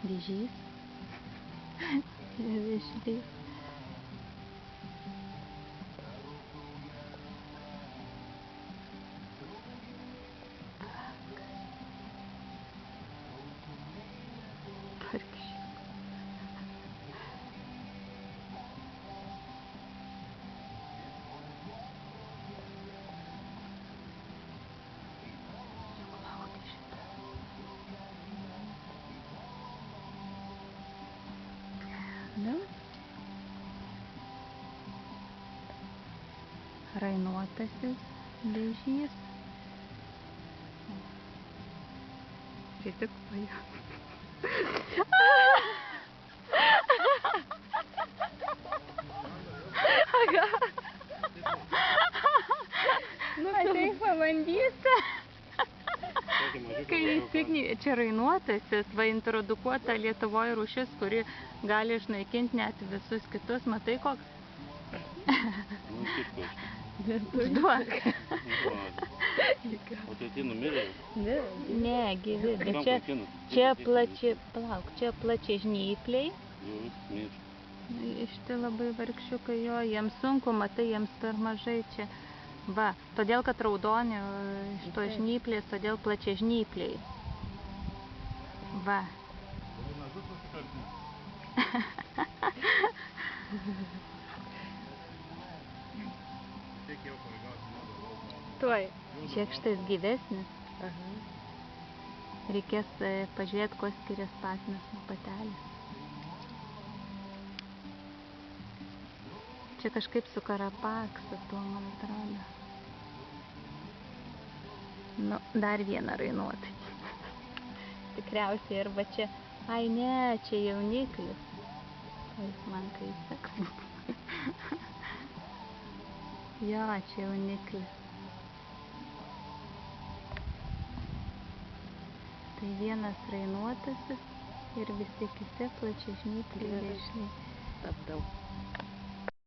Vėžys. Vėžlys. Rainuotasis vėžys. Rizikuoju. Ateik pabandysi. Kai įsigny, čia rainuotasis, va introdukuota Lietuvoje rūšis, kuri gali išnaikinti net visus kitus. Matai koks? Užduok. O tai tie numirė? Ne, gyvi, bet čia plačiai žnypliai. Štai labai vargšiukai jo, jiems sunku, matai, jiems per mažai čia. Va, todėl, kad raudoni iš to žnyplės, todėl plačiai žnypliai. Va. Tuoj. Šiek šitais gyvesnis. Reikės pažiūrėti, kuo skiriasi patinas nuo patelės. Čia kažkaip su karapaksu tuo, man atrodo. Nu, dar vieną rainuotą. Tikriausiai arba čia... Ai ne, čia jauniklis. O jis man kai seks. Jo, čia jauniklis. Tai vienas rainuotasis ir visi kiti plačiažnypliai vėžliai. Stabdau.